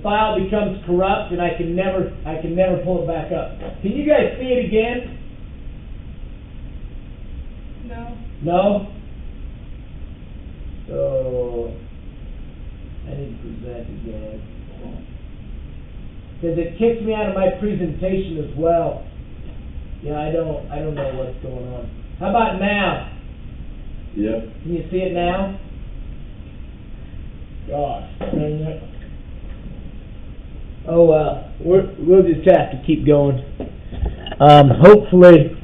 file becomes corrupt and I can never pull it back up. Can you guys see it again? No. No? So I need to present again. Because it kicks me out of my presentation as well. Yeah, I don't know what's going on. How about now? Yep. Can you see it now? Gosh. Oh well, we'll just have to keep going. Hopefully,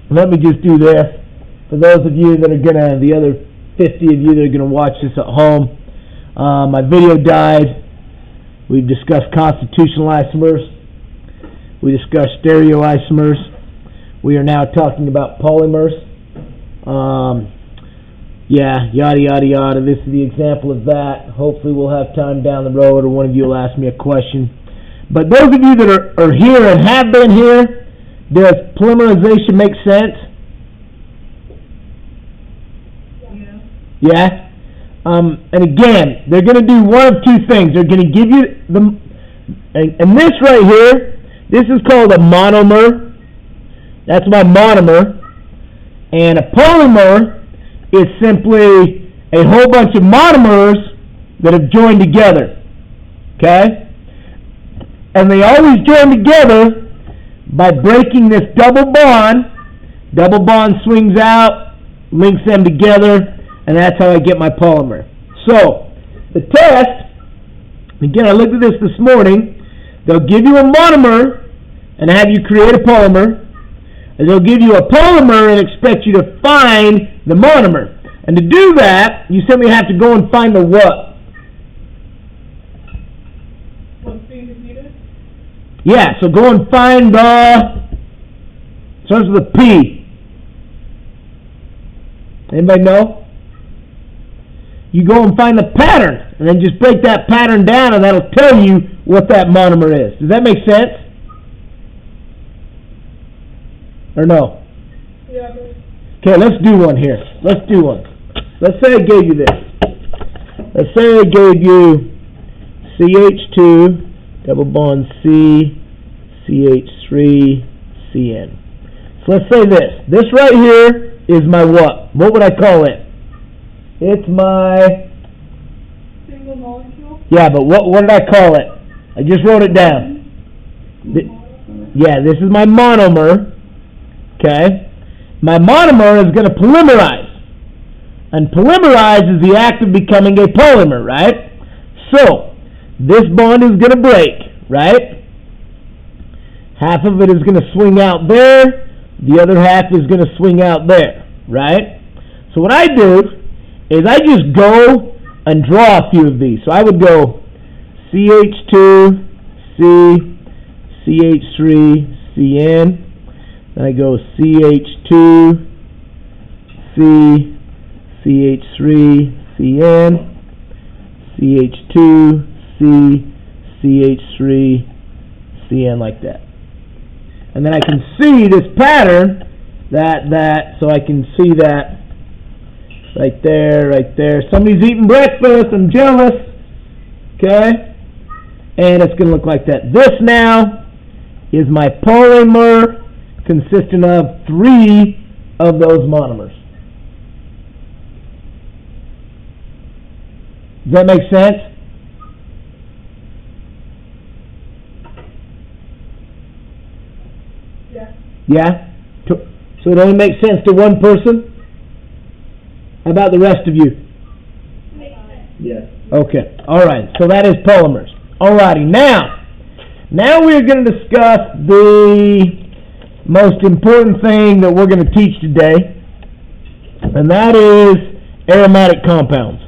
let me just do this. For those of you that are the other 50 of you that are gonna watch this at home, my video died. We've discussed constitutional isomers. We discussed stereoisomers. We are now talking about polymers. Yeah, yada, yada, yada. This is the example of that. Hopefully we'll have time down the road, or one of you will ask me a question. But those of you that are here and have been here, does polymerization make sense? Yeah? And again, they're going to do one of two things. They're going to give you and this right here, this is called a monomer. That's my monomer. And a polymer is simply a whole bunch of monomers that have joined together. Okay? And they always join together by breaking this double bond. Double bond swings out, links them together, and that's how I get my polymer. So, the test, again, I looked at this morning. They'll give you a monomer and have you create a polymer. And they'll give you a polymer and expect you to find the monomer. And to do that, you simply have to go and find the what? What's being repeated? Yeah, so go and find the, starts with a P. Anybody know? You go and find the pattern, and then just break that pattern down, and that'll tell you what that monomer is. Does that make sense? Or no? Yeah. Okay, let's do one here. Let's do one. Let's say I gave you this. Let's say I gave you CH2, double bond C, CH3, CN. So let's say this. This right here is my what? What would I call it? It's my... Single molecule? Yeah, but what did I call it? I just wrote it down. Yeah, this is my monomer. Okay? My monomer is going to polymerize. And polymerize is the act of becoming a polymer, right? So, this bond is going to break, right? Half of it is going to swing out there. The other half is going to swing out there, right? So what I do is I just go and draw a few of these. So I would go CH2, C, CH3, CN. Then I go CH2, C, CH3, CN, CH2, C, CH3, CN, like that. And then I can see this pattern, so I can see that right there, right there. Somebody's eating breakfast, I'm jealous. Okay? And it's going to look like that. This now is my polymer consisting of 3 of those monomers. Does that make sense? Yeah. Yeah? So it only makes sense to one person? How about the rest of you? Yes. Okay. Alright. So that is polymers. Alrighty. Now we're going to discuss the most important thing that we're going to teach today, and that is aromatic compounds.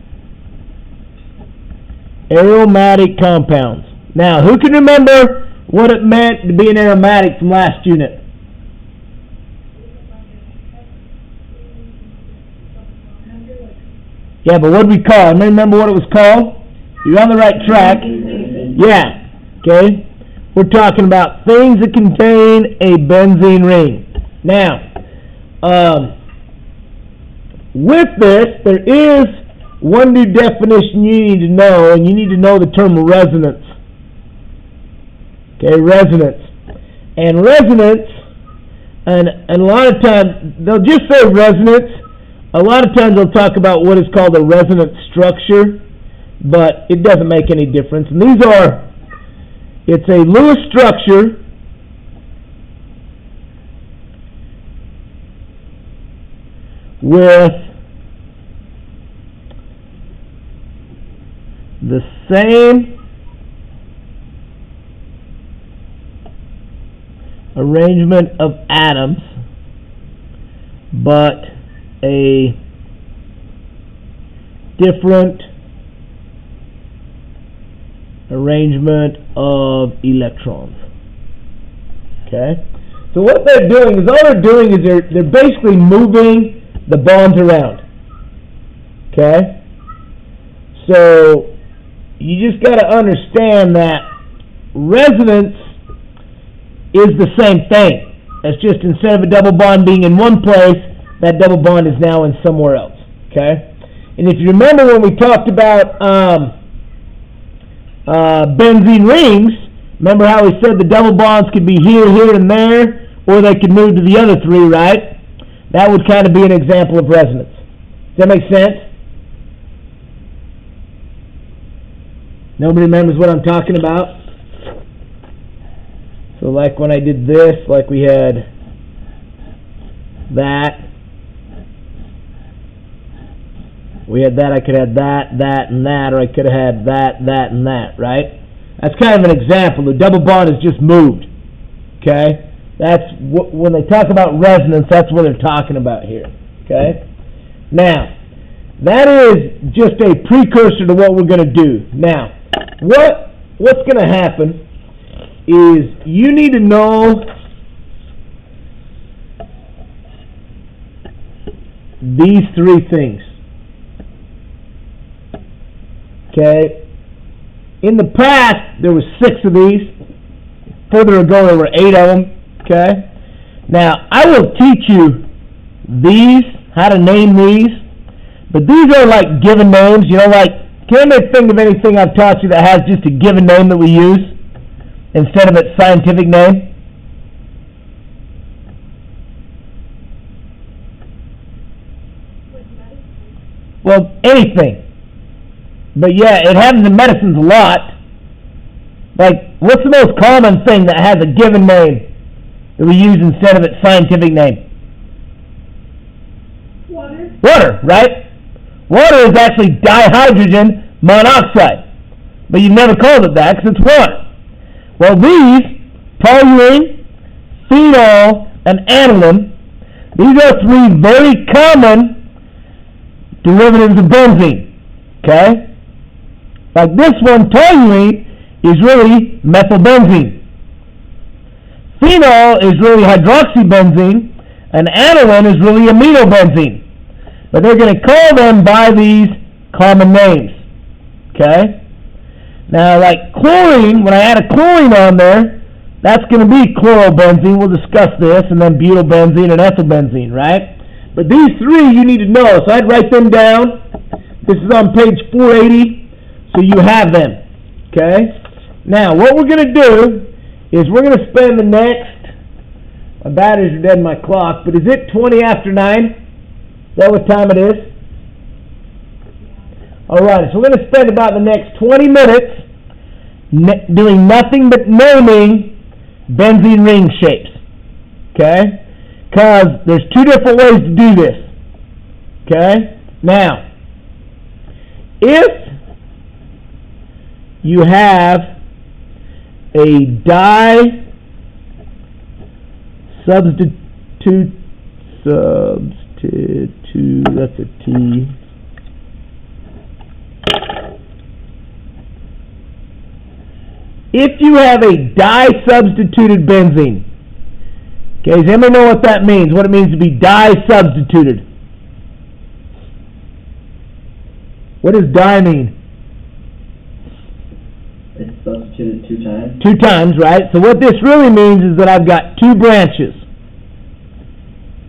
Aromatic compounds. Now, who can remember what it meant to be an aromatic from last unit? Yeah, but what did we call it? Remember what it was called? You're on the right track. Yeah. Okay. We're talking about things that contain a benzene ring. Now, with this, there is one new definition you need to know, and you need to know the term resonance. Okay, resonance. And resonance, and a lot of times, they'll just say resonance. A lot of times they'll talk about what is called a resonance structure, but it doesn't make any difference. And these are, it's a Lewis structure with the same arrangement of atoms, but a different arrangement of electrons. Okay? So what they're doing is, all they're doing is they're basically moving the bonds around. Okay? So you just got to understand that resonance is the same thing. It's just instead of a double bond being in one place, that double bond is now in somewhere else. Okay? And if you remember when we talked about benzene rings, remember how we said the double bonds could be here, here, and there, or they could move to the other three, right? That would kind of be an example of resonance. Does that make sense? Nobody remembers what I'm talking about? So like when I did this, like we had that. We had that, I could have that, and that, or I could have had that, and that, right? That's kind of an example. The double bond is just moved. Okay? That's when they talk about resonance, that's what they're talking about here. Okay? Now, that is just a precursor to what we're going to do. Now, what's going to happen is you need to know these three things. Okay? In the past, there were 6 of these. Further ago, there were 8 of them. Okay? Now, I will teach you these, how to name these, but these are like given names. You know, like, can anybody think of anything I've taught you that has just a given name that we use instead of its scientific name? Well, anything. But yeah, it happens in medicines a lot. Like, what's the most common thing that has a given name that we use instead of its scientific name? Water. Water, right? Water is actually dihydrogen monoxide. But you've never called it that because it's water. Well, these, toluene, phenol, and aniline, these are 3 very common derivatives of benzene. Okay? Like this one, toluene, is really methylbenzene. Phenol is really hydroxybenzene, and aniline is really aminobenzene. But they're going to call them by these common names. Okay? Now, like chlorine, when I add a chlorine on there, that's going to be chlorobenzene. We'll discuss this, and then butylbenzene and ethylbenzene, right? But these 3 you need to know, so I'd write them down. This is on page 480, so you have them. Okay? Now, what we're going to do is we're going to spend the next, my batteries are dead in my clock, but is it 20 after 9? Is that what time it is? Alright, so we're going to spend about the next 20 minutes doing nothing but naming benzene ring shapes. Okay? Because there's 2 different ways to do this. Okay? Now, if you have a di-substitute, that's a T. If you have a di-substituted benzene, okay, does anybody know what that means? What it means to be di-substituted? What does di mean? It's substituted 2 times. 2 times, right? So what this really means is that I've got 2 branches.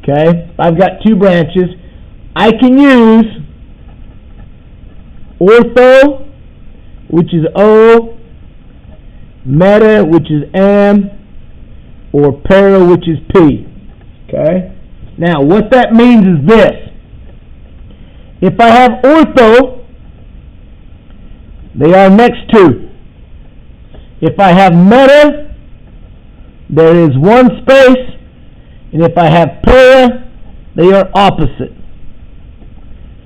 Okay? I've got 2 branches. I can use ortho, which is O, meta, which is M, or para, which is P. Okay? Now, what that means is this. If I have ortho, they are next to. If I have meta, there is one space. And if I have para, they are opposite.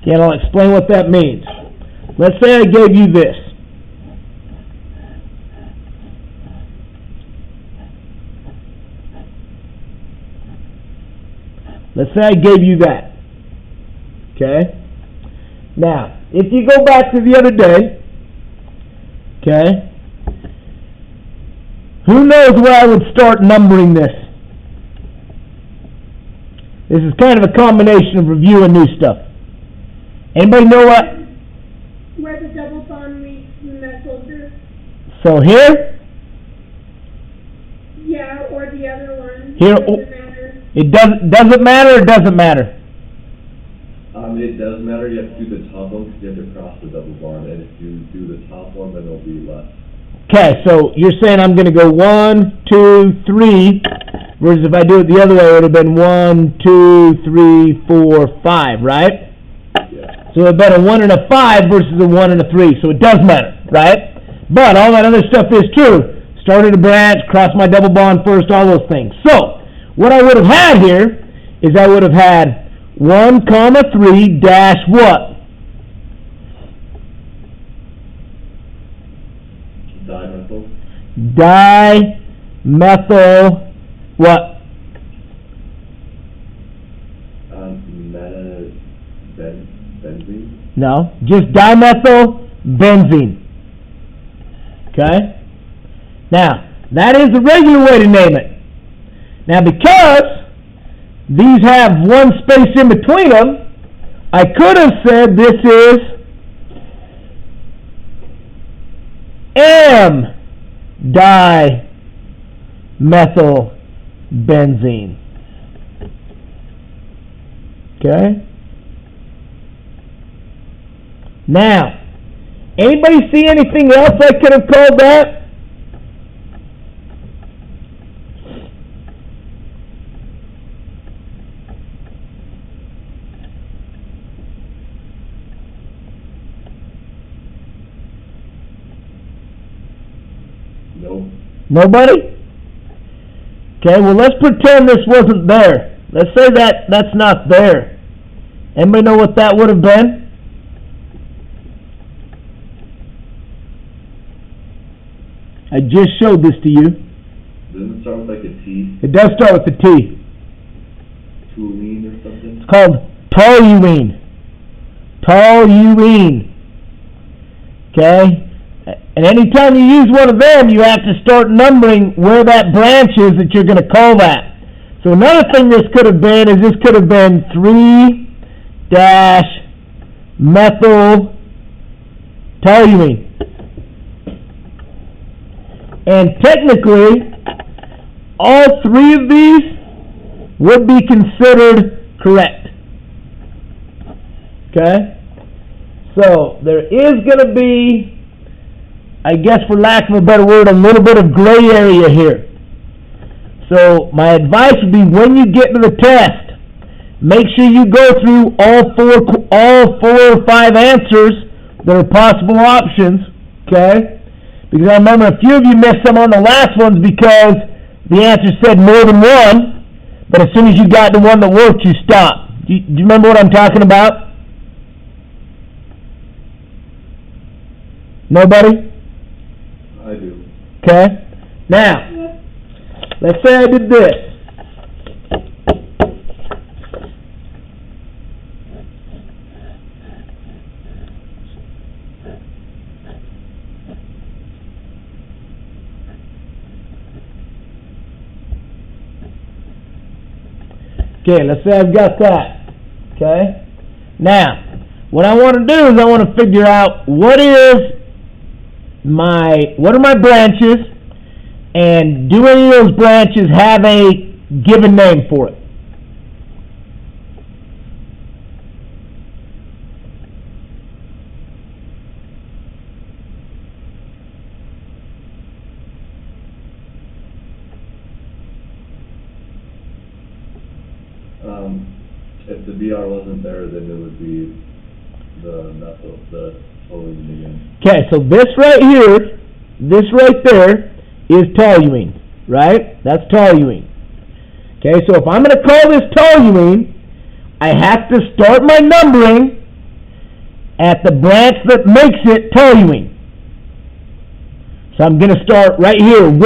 Okay, and I'll explain what that means. Let's say I gave you this. Let's say I gave you that. Okay? Now, if you go back to the other day, okay, who knows where I would start numbering this? This is kind of a combination of review and new stuff. Anybody know what? Where the double bond meets the methyl group. So here? Yeah, or the other one. Here. Doesn't matter. It doesn't matter or doesn't matter? It does matter. You have to do the top one because you have to cross the double bond. And if you do the top one, then it'll be less. Okay, so you're saying I'm going to go 1, 2, 3, whereas if I do it the other way, it would have been 1, 2, 3, 4, 5, right? Yeah. So it would have been a 1 and a 5 versus a 1 and a 3, so it does matter, right? But all that other stuff is true. Started a branch, crossed my double bond first, all those things. So, what I would have had here is I would have had 1, 3 dash what? Dimethyl. Dimethyl what? Benzene. No, just dimethyl benzene. Okay? Now, that is the regular way to name it. Now, because these have one space in between them, I could have said this is M-dimethyl benzene. Okay? Now, anybody see anything else I could have called that? Nope. Nobody? Okay, well, let's pretend this wasn't there. Let's say that's not there. Anybody know what that would have been? I just showed this to you. Doesn't it start with like a T? It does start with the T. Toluene or something? It's called toluene. Toluene. Okay? And anytime you use one of them, you have to start numbering where that branch is that you're going to call that. So another thing this could have been is this could have been 3-methyl toluene. And technically, all three of these would be considered correct. Okay? So there is going to be, I guess for lack of a better word, a little bit of gray area here. So my advice would be when you get to the test, make sure you go through all four or five answers that are possible options, okay? Because I remember a few of you missed some on the last ones because the answer said more than one, but as soon as you got to one that worked, you stopped. Do you remember what I'm talking about? Nobody? I do. Okay. Now, let's say I did this. Okay, let's say I've got that. Okay? Now, what I want to do is I want to figure out what are my branches, and do any of those branches have a given name for it? If the BR wasn't there, then it would be the methyl, the toluene again. Okay, so this right here, this right there is toluene, right? That's toluene. Okay, so if I'm going to call this toluene, I have to start my numbering at the branch that makes it toluene. So I'm going to start right here, 1.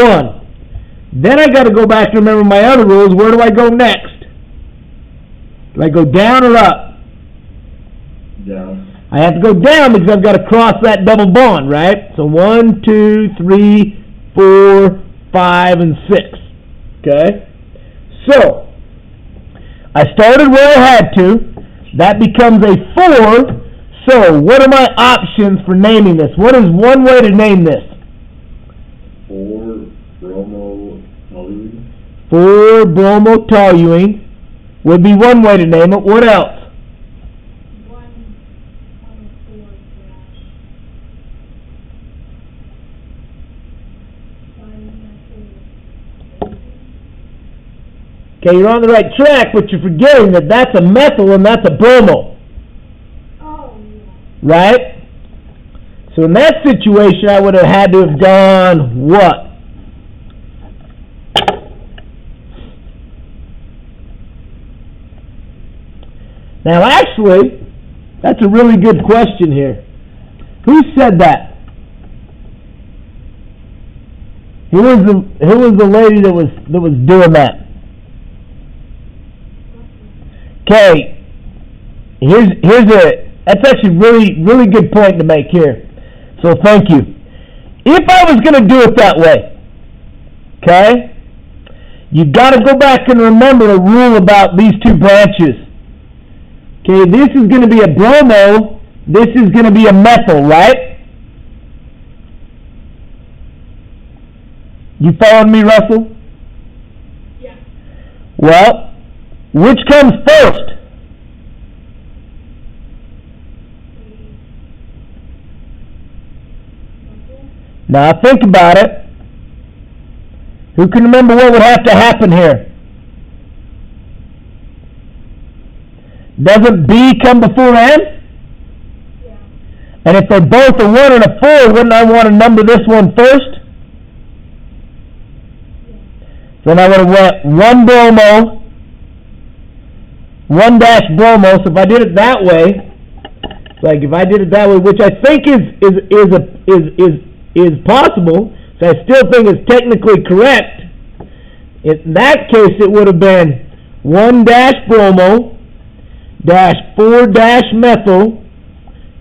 Then I got to go back to remember my other rules. Where do I go next? Do I go down or up? Down. I have to go down because I've got to cross that double bond, right? So 1, 2, 3, 4, 5, and 6. Okay? So, I started where I had to. That becomes a 4. So, what are my options for naming this? What is one way to name this? 4-bromotoluene. 4-bromotoluene would be one way to name it. What else? Okay, you're on the right track, but you're forgetting that that's a methyl and that's a bromo. Oh, yeah. Right? So in that situation, I would have had to have gone what? Now, actually, that's a really good question here. Who said that? Who was the lady that was doing that? Okay, that's actually really good point to make here. So thank you. If I was going to do it that way, okay, you've got to go back and remember a rule about these two branches. Okay, this is going to be a bromo, this is going to be a methyl, right? You following me, Russell? Yeah. Well, which comes first? Now think about it. Who can remember what would have to happen here? Doesn't B come before N? Yeah. And if they're both a 1 and a 4, wouldn't I want to number this one first? Yeah. Then I would have went 1 bromo, 1 dash bromo. So if I did it that way, which I think is possible, so I still think is technically correct. In that case, it would have been 1 dash bromo dash 4 dash methyl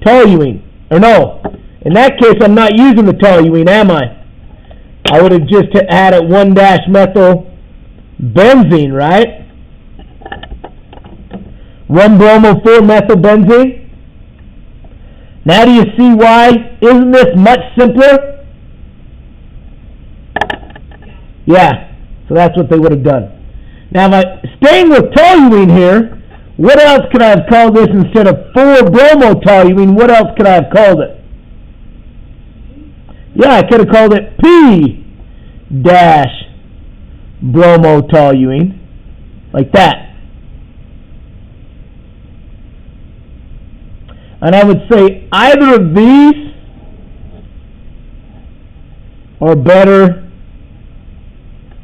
toluene. Or no, in that case, I'm not using the toluene, am I? I would have just had it 1 dash methyl benzene, right? 1 bromo 4 methyl benzene. Now do you see why? Isn't this much simpler? Yeah, so that's what they would have done. Now, staying with toluene here, what else could I have called this instead of 4-bromotoluene? What else could I have called it? Yeah, I could have called it P-bromotoluene, like that. And I would say either of these are better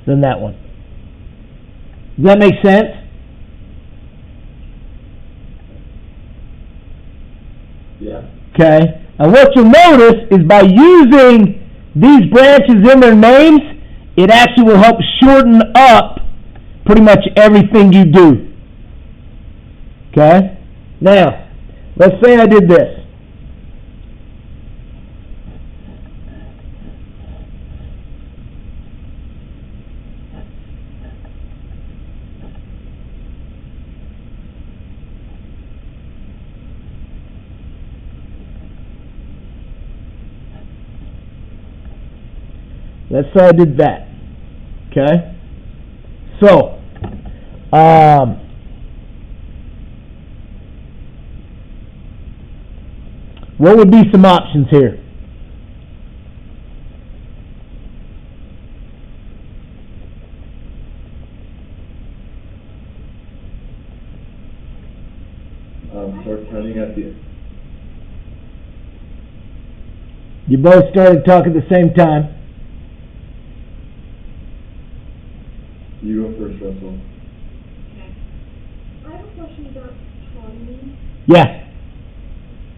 than that one. Does that make sense? Yeah. Okay. And what you'll notice is by using these branches in their names, it actually will help shorten up pretty much everything you do. Okay? Now, let's say I did this. Let's say I did that. Okay? So, what would be some options here? Start counting at the... You both started talking at the same time. You go first, Russell. Okay. I have a question about toluene. Yeah.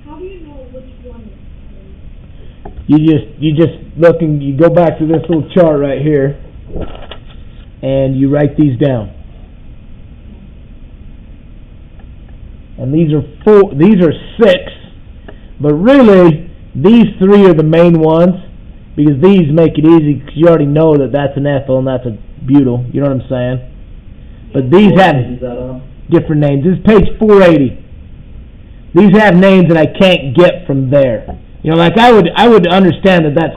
How do you know which one is toluene? You just look and you go back to this little chart right here, and you write these down. And these are 6, but really these 3 are the main ones, because these make it easy because you already know that that's an ethyl and that's a butyl. You know what I'm saying? But these have different names. This is page 480. These have names that I can't get from there. You know, like I would understand that that's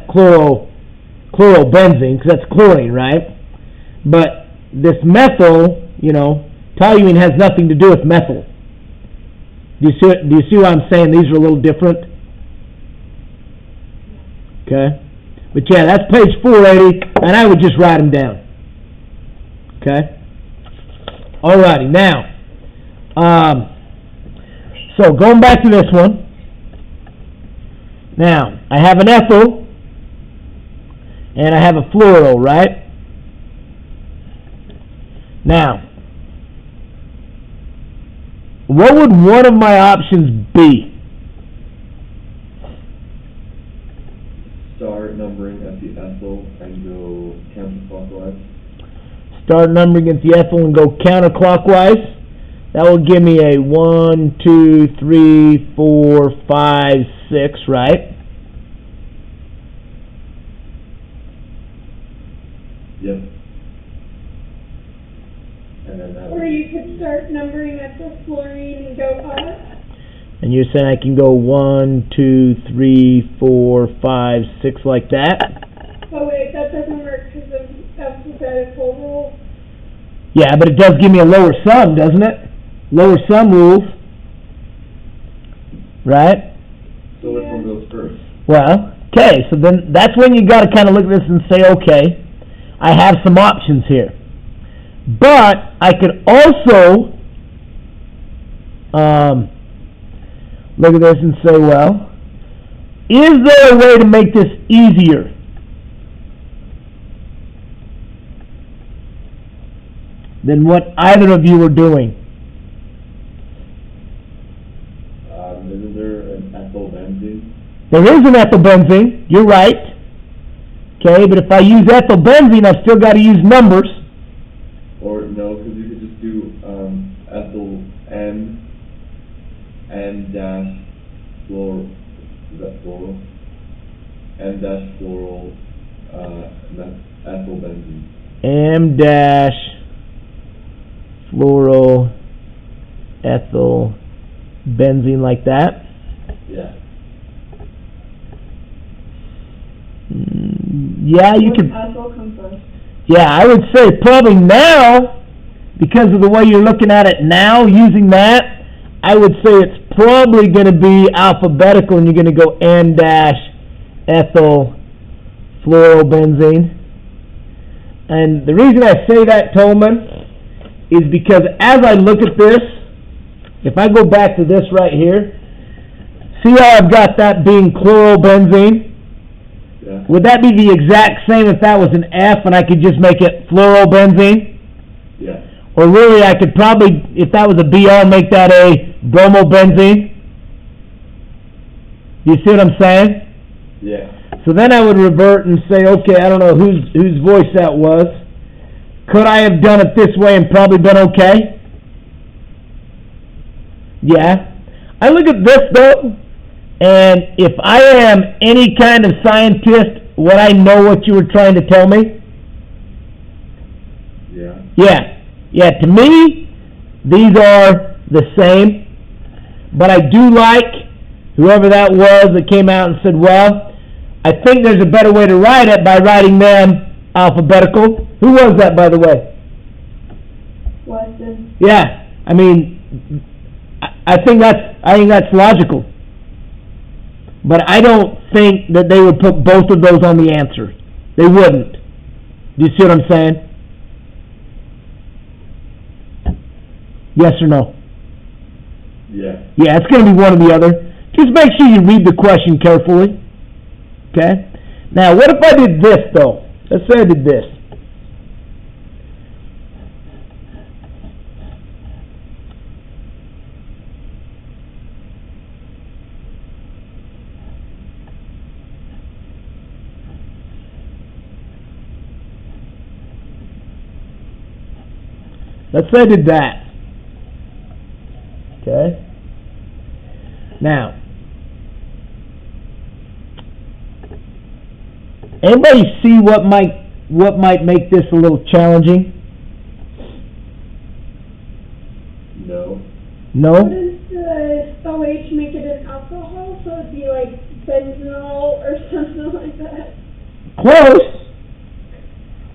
chlorobenzene, because that's chlorine, right? But this methyl, you know, toluene has nothing to do with methyl. Do you see what I'm saying? These are a little different. Okay? But yeah, that's page 480, and I would just write them down. Okay? Alrighty, now, so going back to this one. Now, I have an ethyl, and I have a fluoro, right? Now, what would one of my options be? Start numbering at the ethyl and go counterclockwise. Start numbering at the ethyl and go counterclockwise. That will give me a 1, 2, 3, 4, 5, 6, right? Yep. And then that Or you could start numbering at the fluorine and go up. And you're saying I can go 1, 2, 3, 4, 5, 6 like that? Oh wait, that doesn't work because of alphabetical rule. Yeah, but it does give me a lower sum, doesn't it? Lower sum rules. Right? So which one goes first? Well, okay, so then that's when you got to kind of look at this and say, okay, I have some options here. But I could also look at this and say, well, is there a way to make this easier? Than what either of you were doing? Isn't there an ethyl benzene? There is an ethyl benzene, you're right. Okay, but if I use ethyl benzene, I've still got to use numbers. Or no, because you could just do ethyl N dash fluoro, is that fluoro? N dash fluoral ethyl benzene. M dash fluoro ethyl benzene like that. Yeah. Yeah, you could. Ethyl come first. Yeah, I would say probably now, because of the way you're looking at it now, using that, I would say it's probably going to be alphabetical, and you're going to go N dash ethyl fluorobenzene. And the reason I say that, Tolman, is because as I look at this, if I go back to this right here, see how I've got that being chlorobenzene? Yeah. Would that be the exact same if that was an F and I could just make it fluorobenzene? Yeah. Or really I could probably, if that was a BR, make that a bromobenzene? You see what I'm saying? Yeah. So then I would revert and say, okay, I don't know whose voice that was. Could I have done it this way and probably been okay? Yeah. I look at this though, and if I am any kind of scientist, would I know what you were trying to tell me? Yeah. Yeah. Yeah, to me, these are the same. But I do like whoever that was that came out and said, well, I think there's a better way to write it by writing them alphabetical. Who was that, by the way? Weston. Yeah. I mean, I think that's logical. But I don't think that they would put both of those on the answer. They wouldn't. Do you see what I'm saying? Yes or no? Yeah. Yeah, it's going to be one or the other. Just make sure you read the question carefully. Okay? Now, what if I did this, though? Let's say I did this. Let's say I did that. Okay? Now, anybody see what might make this a little challenging? No. No? Wouldn't the OH make it an alcohol, so it'd be like benzenol or something like that? Close.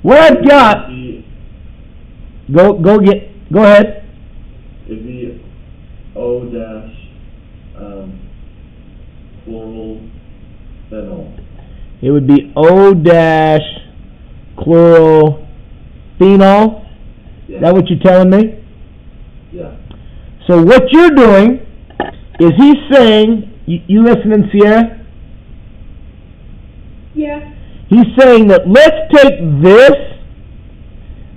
What I've got. Go ahead. It'd be O dash chlorophenol. It would be O-chlorophenol. Yeah. Is that what you're telling me? Yeah. So what you're doing is he's saying, you listening, Sierra? Yeah. He's saying that let's take this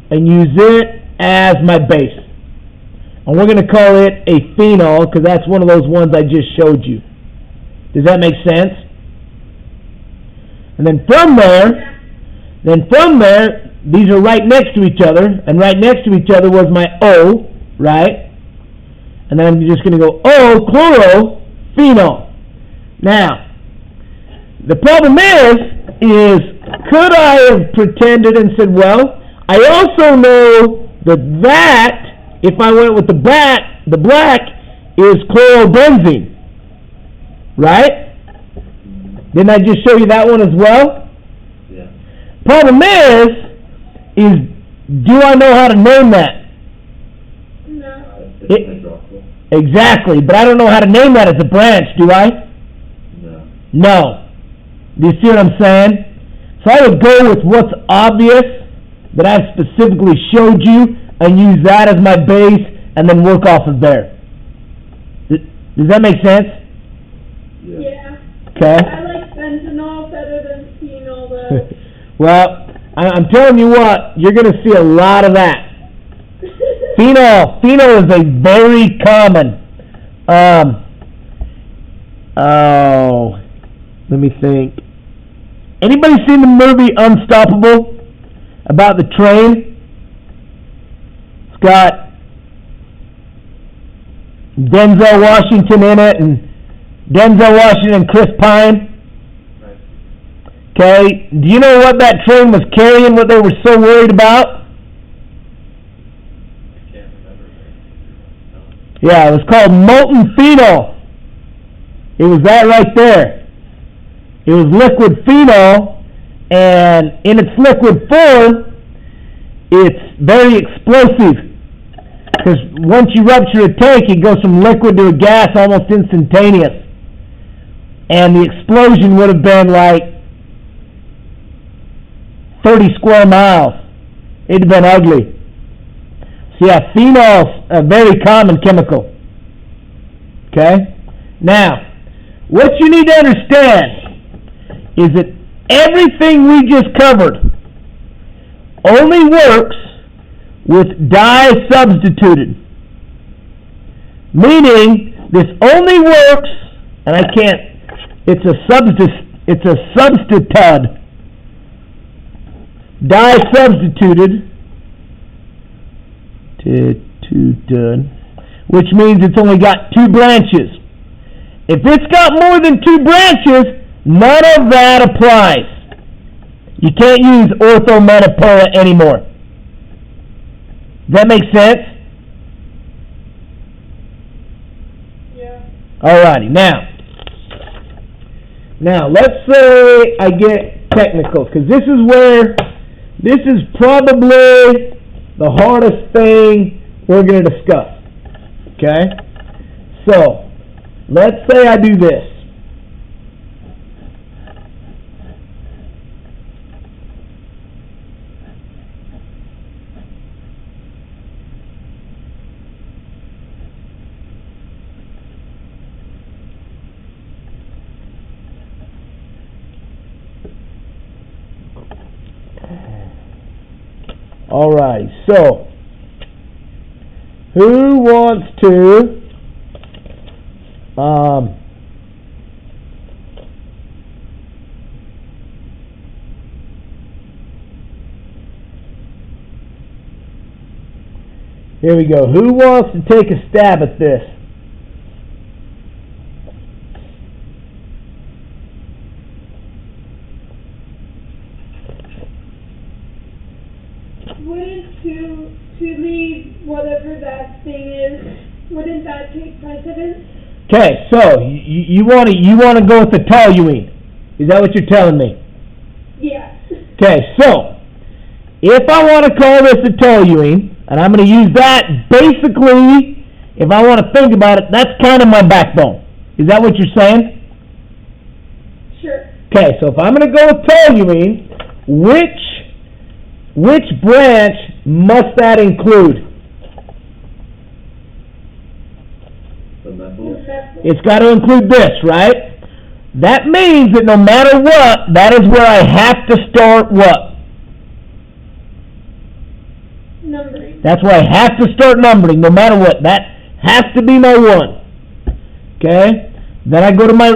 and use it as my base. And we're going to call it a phenol because that's one of those ones I just showed you. Does that make sense? And then from there, these are right next to each other, and right next to each other was my O, right? And then I'm just going to go O-chlorophenol. Now, the problem is could I have pretended and said, well, I also know that if I went with the black is chlorobenzene, right? Didn't I just show you that one as well? Yeah. Problem is do I know how to name that? No. Exactly, but I don't know how to name that as a branch, do I? No. Do you see what I'm saying? So I would go with what's obvious that I've specifically showed you and use that as my base and then work off of there. Does that make sense? Yeah. Okay. I like benzenol better than phenol, though. Well, I'm telling you what, you're going to see a lot of that. Phenol is a very common. Let me think. Anybody seen the movie Unstoppable about the train? It's got Denzel Washington in it, and Denzel Washington and Chris Pine. Okay, do you know what that train was carrying, what they were so worried about? I can't remember. Yeah, it was called molten phenol. It was that right there. It was liquid phenol, and in its liquid form, it's very explosive. Because once you rupture a tank, it goes from liquid to a gas almost instantaneous. And the explosion would have been like 30 square miles. It'd have been ugly. So yeah, phenol's a very common chemical. Okay? Now, what you need to understand is that everything we just covered only works with di-substituted. Meaning, this only works, and I can't, it's a substituted. Di-substituted, which means it's only got two branches. If it's got more than two branches, none of that applies. You can't use orthometapola anymore. Does that make sense? Yeah. Alrighty, now let's say I get technical, because this is probably the hardest thing we're going to discuss. Okay? So, let's say I do this. Alright, so who wants to here we go. Who wants to take a stab at this? Wouldn't to leave whatever that thing is, wouldn't that take precedence? Okay, so you want to go with the toluene. Is that what you're telling me? Yes. Okay, so if I want to call this a toluene, and I'm going to use that basically, if I want to think about it, that's kind of my backbone. Is that what you're saying? Sure. Okay, so if I'm going to go with toluene, which branch must that include? The methyl. It's got to include this, right? That means that no matter what, that is where I have to start what? Numbering. That's where I have to start numbering, no matter what. That has to be my 1. Okay? Then I go to my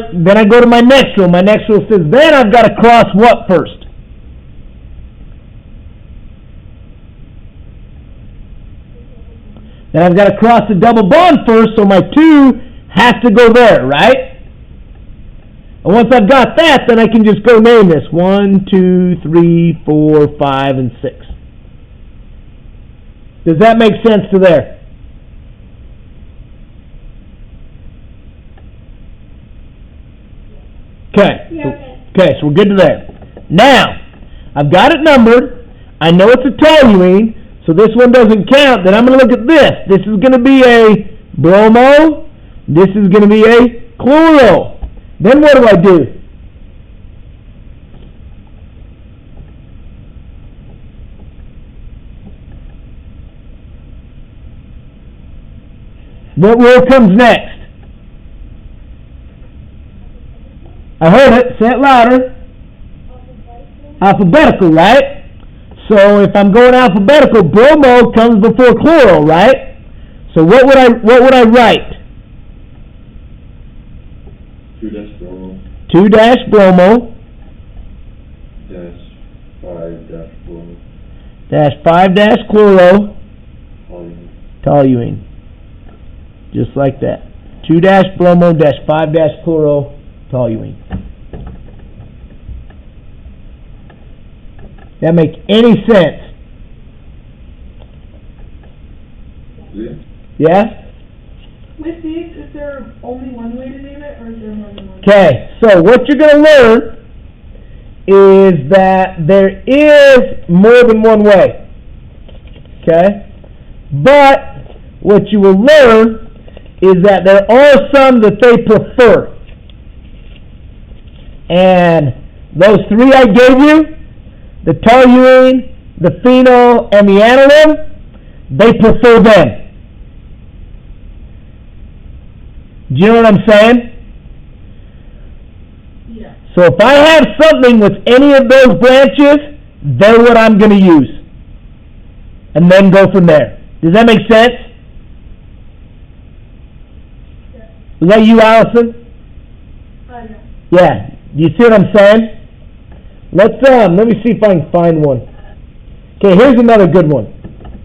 next rule. My next rule says then I've got to cross what first? Then I've got to cross the double bond first, so my 2 has to go there, right? And once I've got that, then I can just go name this. 1, 2, 3, 4, 5, and 6. Does that make sense to there? Okay. Yeah. Okay, so we're good to there. Now, I've got it numbered. I know it's a toluene, so this one doesn't count. Then I'm going to look at this. This is going to be a bromo. This is going to be a chloro. Then what do I do? What rule comes next? I heard it. Say it louder. Alphabetical, right? So if I'm going alphabetical, bromo comes before chloro, right? So what would I write? 2-bromo. 2-bromo. -5-bromo. -5-chloro. Toluene. Toluene. Just like that. 2-bromo -5-chloro toluene. That make any sense? Yeah. Yes? With these, is there only one way to name it, or is there more than one? Okay, so what you're going to learn is that there is more than one way. Okay? But what you will learn is that there are some that they prefer. And those 3 I gave you, the toluene, the phenol, and the aniline, they prefer them. Do you know what I'm saying? Yeah. So if I have something with any of those branches, they're what I'm going to use. And then go from there. Does that make sense? Yeah. Was that you, Allison? Yeah. Yeah. Do you see what I'm saying? Let me see if I can find one. Okay, here's another good one.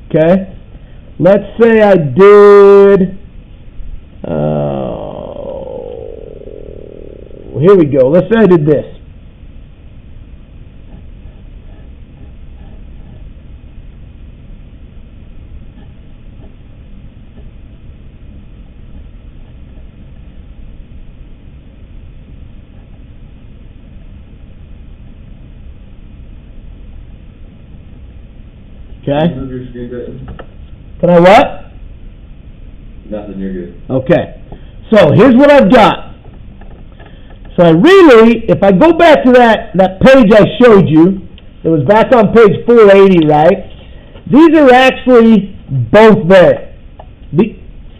Okay? Let's say I did... here we go. Let's say I did this. Okay? Can you move your screen button? Can I what? Nothing, you're good. Okay. So here's what I've got. So I really, if I go back to that page I showed you, it was back on page 480, right? These are actually both there.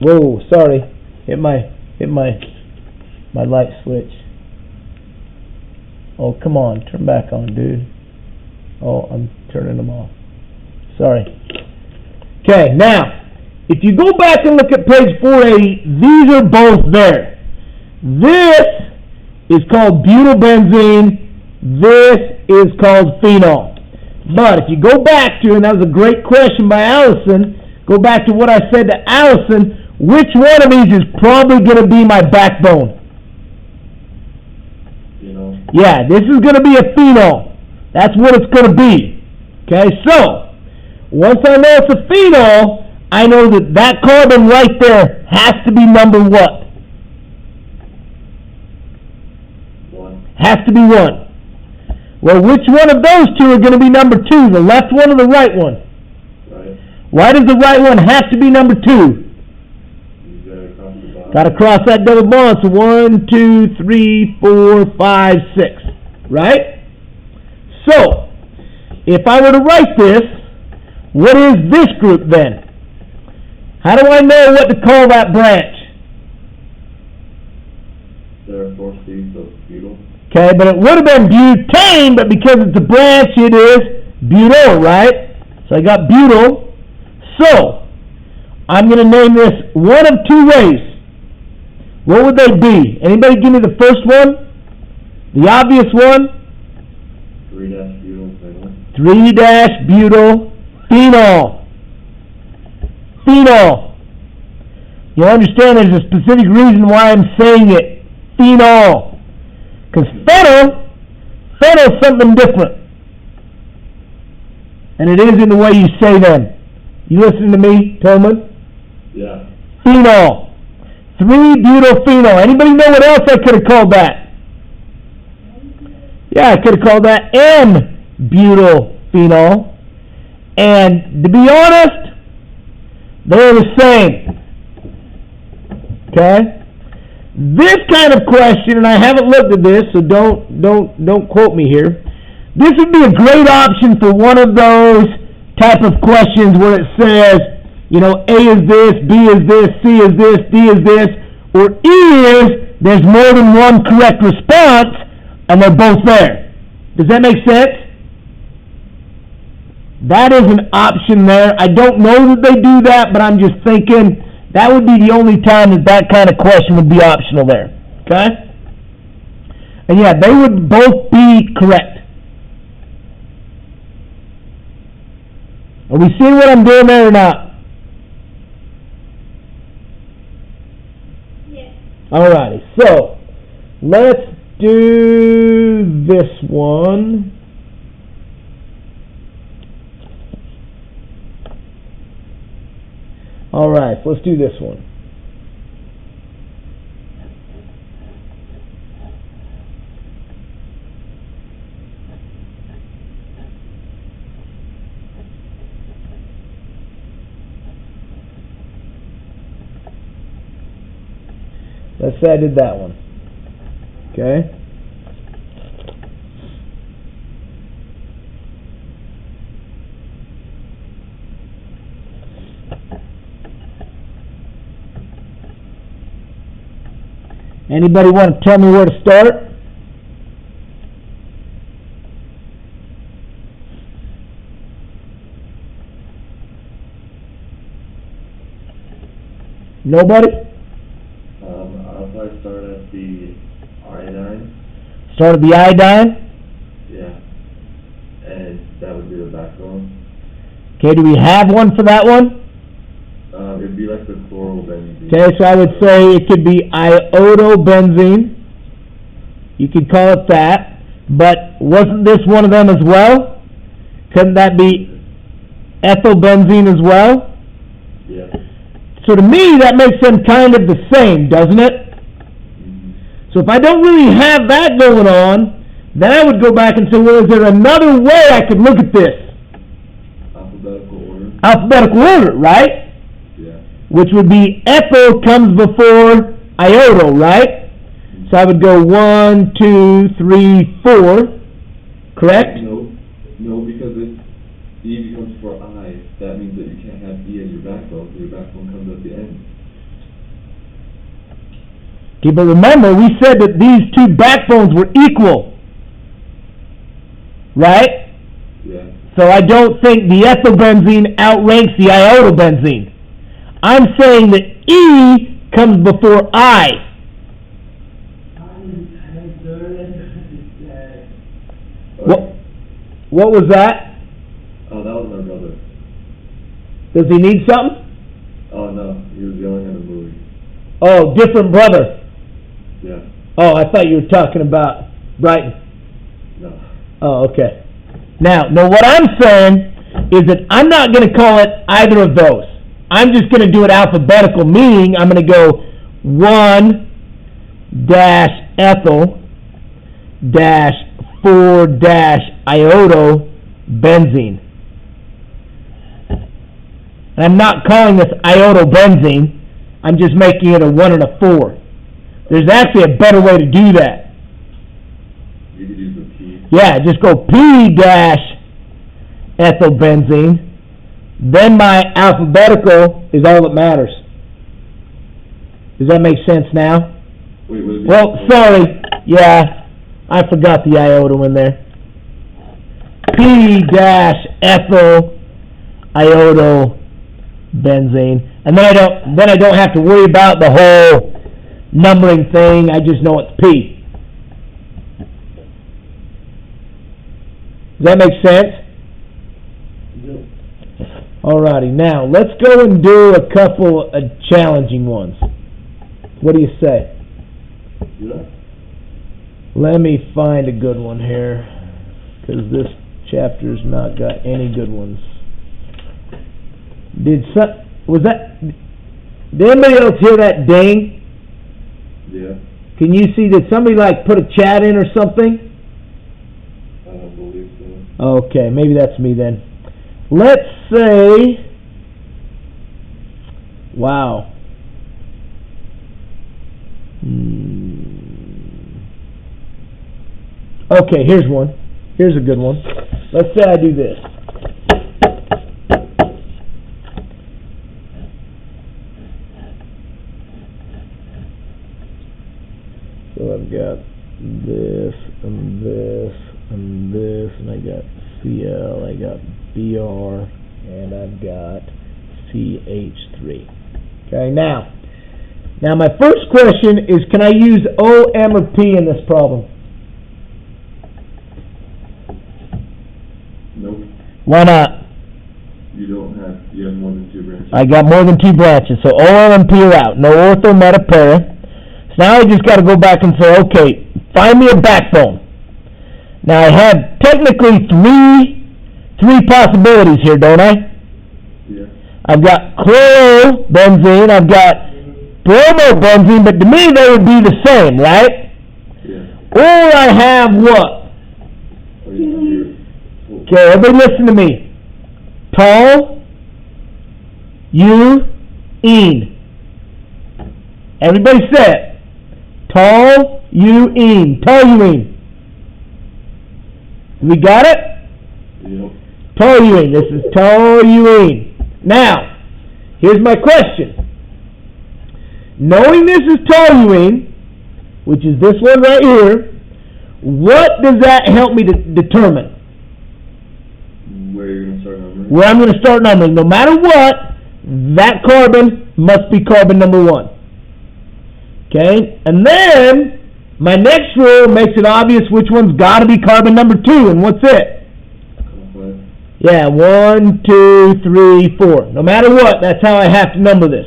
Whoa, sorry. Hit my light switch. Oh, come on, turn back on, dude. Oh, I'm turning them off. Sorry. Okay, now, if you go back and look at page 480, these are both there. This is called butylbenzene. This is called phenol. But if you go back to, and that was a great question by Allison, go back to what I said to Allison, which one of these is probably going to be my backbone? Phenol. Yeah, this is going to be a phenol. That's what it's going to be. Okay, so, once I know it's a phenol, I know that that carbon right there has to be number what? 1. Has to be 1. Well, which one of those two are going to be number 2, the left one or the right one? Right. Why does the right one have to be number 2? You gotta cross the bottom. Got to cross that double bond. So 1, 2, 3, 4, 5, 6. Right? So, if I were to write this, what is this group then? How do I know what to call that branch? There are 4 C's of butyl. Okay, but it would have been butane, but because it's a branch, it is butyl, right? So I got butyl. So, I'm going to name this one of 2 ways. What would they be? Anybody give me the first one? The obvious one? 3-butyl phenol. 3-butyl phenol. Phenol. You'll understand there's a specific reason why I'm saying it. Phenol. Because phenol's something different. And it is in the way you say them. You listen to me, Tillman? Yeah. Phenol. 3-butyl phenol. Anybody know what else I could have called that? Yeah, I could have called that N-butyl phenol. And to be honest, they're the same. Okay? This kind of question, and I haven't looked at this, so don't quote me here. This would be a great option for one of those type of questions where it says, you know, A is this, B is this, C is this, D is this, or E is there's more than one correct response, and they're both there. Does that make sense? That is an option there. I don't know that they do that, but I'm just thinking that would be the only time that that kind of question would be optional there. Okay? And yeah, they would both be correct. Are we seeing what I'm doing there or not? Yes. Alrighty, so let's do this one. Alright, so let's do this one. Let's say I did that one. Okay? Anybody want to tell me where to start? Nobody? I'll probably start at the iodine. Start at the iodine? Yeah. And that would be the backbone. Okay, do we have one for that one? It'd be like the chlorobenzene. Okay, so I would say it could be iodobenzene. You could call it that. But wasn't this one of them as well? Couldn't that be ethylbenzene as well? Yeah. So to me, that makes them kind of the same, doesn't it? Mm-hmm. So if I don't really have that going on, then I would go back and say, well, is there another way I could look at this? Alphabetical order. Alphabetical order, right? Yeah. Which would be ethyl comes before iodo, right? So I would go 1, 2, 3, 4. Correct? No, because if E becomes for I, that means that you can't have E as your backbone, so your backbone comes at the end. Okay, but remember, we said that these two backbones were equal. Right? Yeah. So I don't think the ethylbenzene outranks the iodobenzene. I'm saying that E comes before I. What was that? Oh, that was my brother. Does he need something? Oh, no. He was yelling at a movie. Oh, different brother. Yeah. Oh, I thought you were talking about Brighton. No. Oh, okay. Now, what I'm saying is that I'm not going to call it either of those. I'm just going to do it alphabetical, meaning I'm going to go 1-ethyl-4-iodobenzene. And I'm not calling this iodobenzene. I'm just making it a 1 and a 4. There's actually a better way to do that. You could use the P. Yeah, just go P-ethylbenzene. Then my alphabetical is all that matters. Does that make sense now? Wait, well, sorry. Yeah, I forgot the iota in there. P-ethyl-iodobenzene. And then I don't have to worry about the whole numbering thing. I just know it's P. Does that make sense? Yep. Alrighty, now let's go and do a couple of challenging ones. What do you say? Yeah. Let me find a good one here, because this chapter's not got any good ones. Did anybody else hear that ding? Yeah. Can you see, did somebody put a chat in or something? I don't believe so. Okay, maybe that's me then. Let's say, wow. Okay, here's one. Here's a good one. Let's say I do this. So I've got this and this and this, and I got Cl, I got Br, and I've got CH3. Okay, now my first question is, can I use O, M, or P in this problem? Nope. Why not? You have more than 2 branches. I got more than 2 branches, so O, M, and P are out. No ortho, meta, para. So now I just got to go back and say, okay, find me a backbone. Now I have technically three possibilities here, don't I? Yeah. I've got chlorobenzene, I've got bromobenzene, but to me they would be the same, right? Yeah. Or I have what? Okay, everybody listen to me. Toluene. Everybody say it. Toluene. Toluene. We got it? Yep. Toluene. This is toluene. Now, here's my question. Knowing this is toluene, which is this one right here, what does that help me to determine? Where you're going to start numbering? Where I'm going to start numbering. No matter what, that carbon must be carbon number 1. Okay? And then, my next rule makes it obvious which one's got to be carbon number 2. And what's it? Complex. Yeah, 1, 2, 3, 4. No matter what, that's how I have to number this.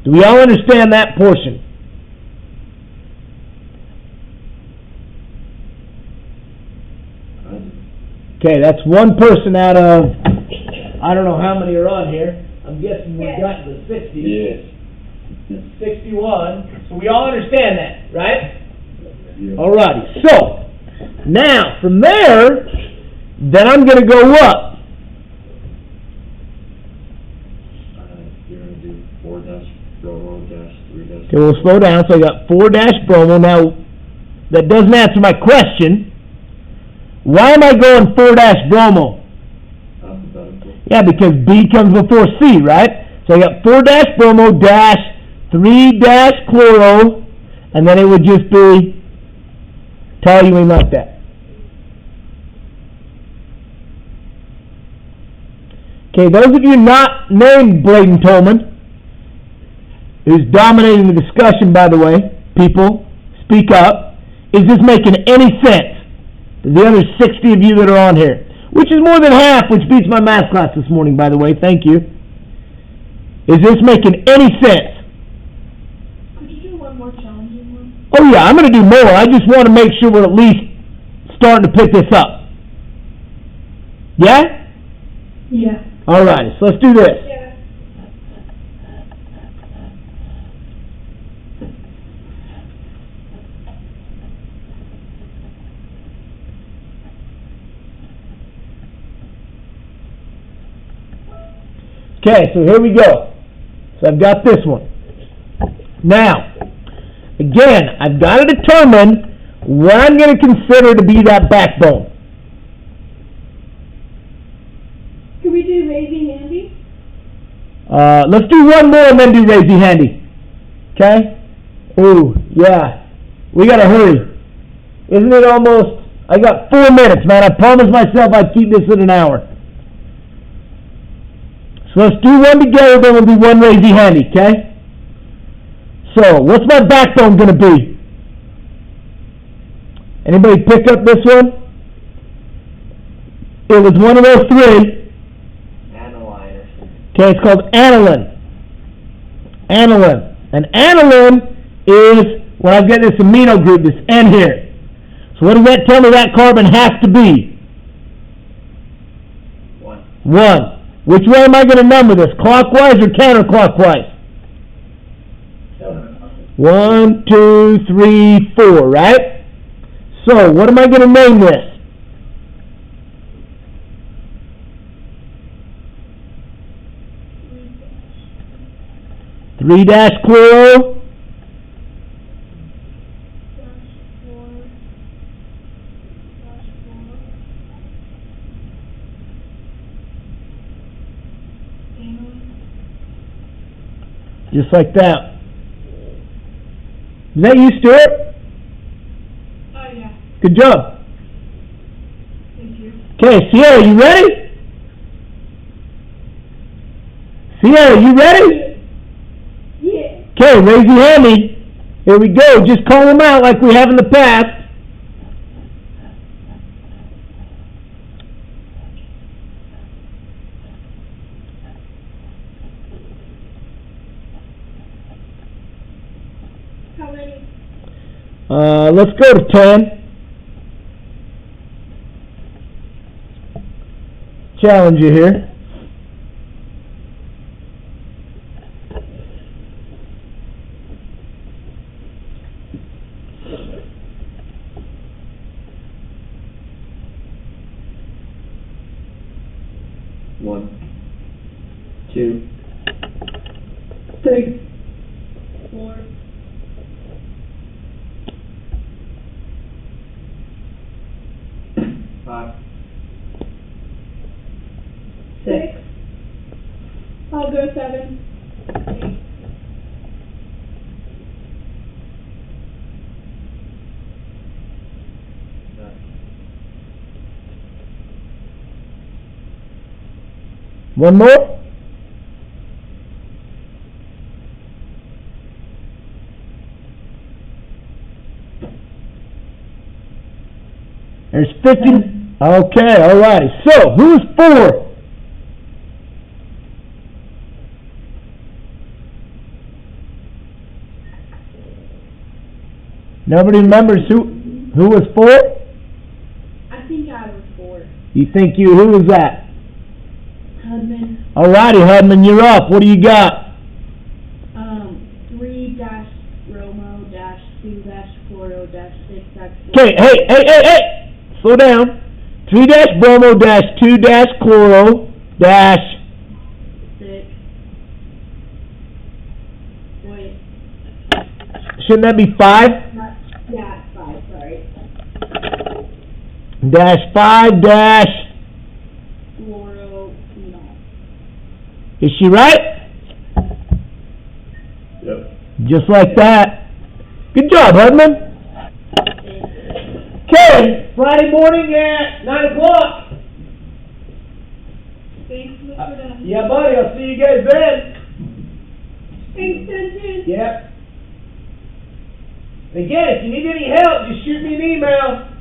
Do we all understand that portion? Okay, that's one person out of, I don't know how many are on here. I'm guessing we got to the 60. Yes. 61. So we all understand that, right? Yeah. Alrighty. So, now, from there, then I'm going to go up. You're going to do 4-bromo-3-. Okay, we'll slow down. So I got 4-bromo. Now, that doesn't answer my question. Why am I going 4-bromo? Alphabetical. Yeah, because B comes before C, right? So I got 4-bromo dash 3-chloro, and then it would just be toluene like that. Okay, those of you not named Bladen Tolman, who's dominating the discussion, by the way, people, speak up. Is this making any sense to the other 60 of you that are on here? Which is more than half, which beats my math class this morning, by the way. Thank you. Is this making any sense? Could you do one more challenging one? Oh yeah, I'm going to do more. I just want to make sure we're at least starting to pick this up. Yeah? Yeah. All right, so let's do this. Yeah. Okay, so here we go. So I've got this one. Now, again, I've got to determine what I'm going to consider to be that backbone. Can we do raising handy? Let's do one more and then do raisy handy. Okay? Ooh, yeah. We got to hurry. Isn't it almost... I got 4 minutes, man. I promised myself I'd keep this in an hour. So let's do one together, then we'll do one raisy handy, okay? So, what's my backbone going to be? Anybody pick up this one? It was one of those three. Aniline. Okay, it's called aniline. Aniline. And aniline is, when I've got this amino group, this N here. So what does that tell me that carbon has to be? 1. Which way am I going to number this? Clockwise or counterclockwise? 1, 2, 3, 4, right? So, what am I going to name this? 3-chloro. Just like that. Is that you, Stuart? Oh, yeah. Good job. Thank you. Okay, Sierra, you ready? Sierra, you ready? Yeah. Okay, raise your handy. Here we go. Just call them out like we have in the past. How many? Let's go to 10. Challenge you here. One, 2, 3, 4, 5, 6. I'll go 7, 8. One more. There's 50. Okay, all right. So, who's 4? Nobody remembers who was 4? I think I was 4. You think who was that? Hudman. All righty, Hudman, you're up. What do you got? 3-bromo-2-chloro-6. Okay, hey. Slow down. 3-bromo-2-chloro- 6. Wait. Shouldn't that be 5? Yeah, 5, sorry. -5 Chloro, no. Is she right? Yep. Just like that. Good job, Hudman. Okay, Friday morning at 9 o'clock. Thanks, Mr. Dunn. Yeah, buddy, I'll see you guys then. Thanks, Denton. Yep. Again, if you need any help, just shoot me an email.